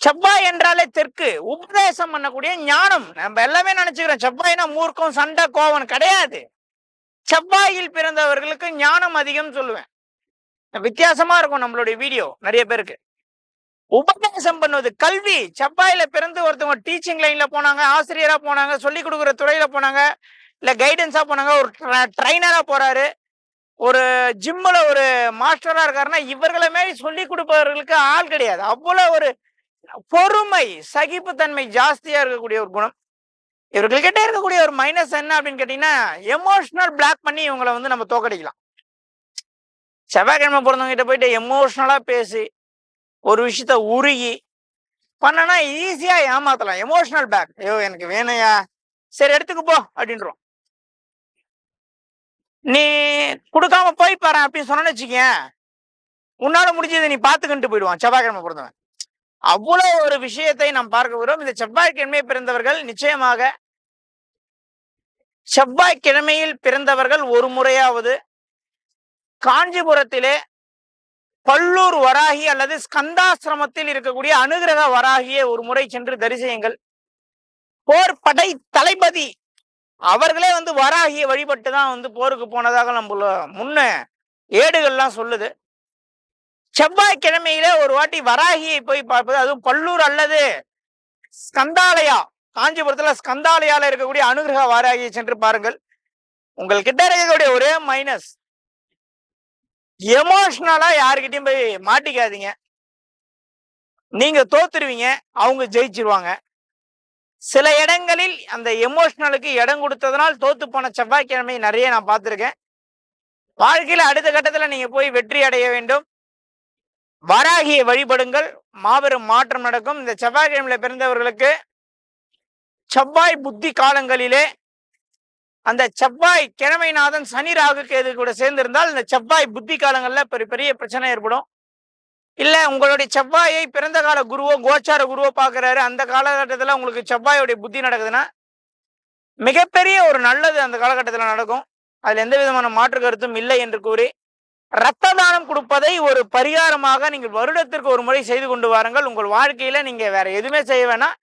செவ்வாய் என்றாலே தெற்கு, உபதேசம் பண்ணக்கூடிய ஞானம். நம்ம எல்லாமே நினைச்சுக்கிறோம் செவ்வாய்னா மூர்க்கம், சண்டை, கோவம் கிடையாது. செவ்வாயில் பிறந்தவர்களுக்கு ஞானம் அதிகம் சொல்லுவேன். வித்தியாசமா இருக்கும் நம்மளுடைய வீடியோ நிறைய பேருக்கு. உபதேசம் பண்ணுவது கல்வி. செவ்வாயில பிறந்து ஒருத்தவங்க டீச்சிங் லைன்ல போனாங்க, ஆசிரியரா போனாங்க, சொல்லிக் கொடுக்குற துறையில போனாங்க, இல்ல கைடன்ஸா போனாங்க, ஒரு ட்ரைனரா போறாரு, ஒரு ஜிம்ல ஒரு மாஸ்டரா இருக்காருன்னா இவர்களை மாதிரி சொல்லிக் கொடுப்பவர்களுக்கு ஆள் கிடையாது. அவ்வளவு ஒரு பொறுமை, சகிப்புத்தன்மை ஜாஸ்தியா இருக்கக்கூடிய ஒரு குணம். இவர்கள்கிட்ட இருக்கக்கூடிய ஒரு மைனஸ் என்ன அப்படின்னு கேட்டீங்கன்னா, எமோஷனல் பிளாக் பண்ணி இவங்களை வந்து நம்ம தோக்கடிக்கலாம். செவ்வாய்க்கிழமை பிறந்தவங்க கிட்ட போயிட்டு எமோஷனலா பேசி ஒரு விஷயத்த உருகி பண்ணனா ஈஸியா ஏமாத்தலாம். எமோஷனல் பேக், ஐயோ எனக்கு வேணையா, சரி எடுத்துக்கு போ அப்படின்றோம். நீ கொடுக்காம போய் பாரு அப்படின்னு சொன்னு வச்சுக்கேன், உன்னால முடிஞ்சதை நீ பாத்துக்கிட்டு போயிடுவான் செவ்வாய்க்கிழமை பிறந்தவன். அவ்வளவு ஒரு விஷயத்தை நாம் பார்க்க வரும். இந்த செவ்வாய்க்கிழமை பிறந்தவர்கள் நிச்சயமாக செவ்வாய்க்கிழமையில் பிறந்தவர்கள் ஒரு முறையாவது காஞ்சிபுரத்திலே பல்லூர் வராகி அல்லது ஸ்கந்தாசிரமத்தில் இருக்கக்கூடிய அனுகிரக வராகியை ஒரு முறை சென்று தரிசியுங்கள். போர் படை தளபதி அவர்களே வந்து வராகியை வழிபட்டு தான் வந்து போருக்கு போனதாக நம்ம முன்ன ஏடுகள்லாம் சொல்லுது. செவ்வாய்க்கிழமையில ஒரு வாட்டி வராகியை போய் பார்ப்பது, அதுவும் பல்லூர் அல்லது ஸ்கந்தாலயா, காஞ்சிபுரத்துல ஸ்கந்தாலயால இருக்கக்கூடிய அனுகிரக வராகியை சென்று பாருங்கள். உங்கள்கிட்ட இருக்கக்கூடிய ஒரே மைனஸ், எமோஷனலா யாருக்கிட்டையும் போய் மாட்டிக்காதீங்க. நீங்க தோத்துருவீங்க, அவங்க ஜெயிச்சிருவாங்க. சில இடங்களில் அந்த எமோஷனலுக்கு இடம் கொடுத்ததனால் தோத்து போன செவ்வாய்க்கிழமை நிறைய நான் பார்த்திருக்கேன். வாழ்க்கையில அடுத்த கட்டத்துல நீங்க போய் வெற்றி அடைய வேண்டும். வராகியை வழிபடுங்கள், மாபெரும் மாற்றம் நடக்கும். இந்த செவ்வாய்க்கிழமையில பிறந்தவர்களுக்கு செவ்வாய் புத்தி காலங்களிலே அந்த செவ்வாய் கிழமைநாதன் சனி ராகு கேது கூட சேர்ந்திருந்தால் இந்த செவ்வாய் புத்தி காலங்கள்ல பெரிய பெரிய பிரச்சனை ஏற்படும். இல்ல உங்களுடைய செவ்வாயை பிறந்த கால குருவோ கோச்சார குருவோ பாக்குறாரு, அந்த காலகட்டத்துல உங்களுக்கு செவ்வாயுடைய புத்தி நடக்குதுன்னா மிகப்பெரிய ஒரு நல்லது அந்த காலகட்டத்தில் நடக்கும். அதுல எந்த விதமான மாற்று கருத்தும் இல்லை என்று கூறி, ரத்த தானம் கொடுப்பதை ஒரு பரிகாரமாக நீங்கள் வருடத்திற்கு ஒரு முறை செய்து கொண்டு வாருங்கள். உங்கள் வாழ்க்கையில நீங்க வேற எதுவுமே செய்ய வேணாம்.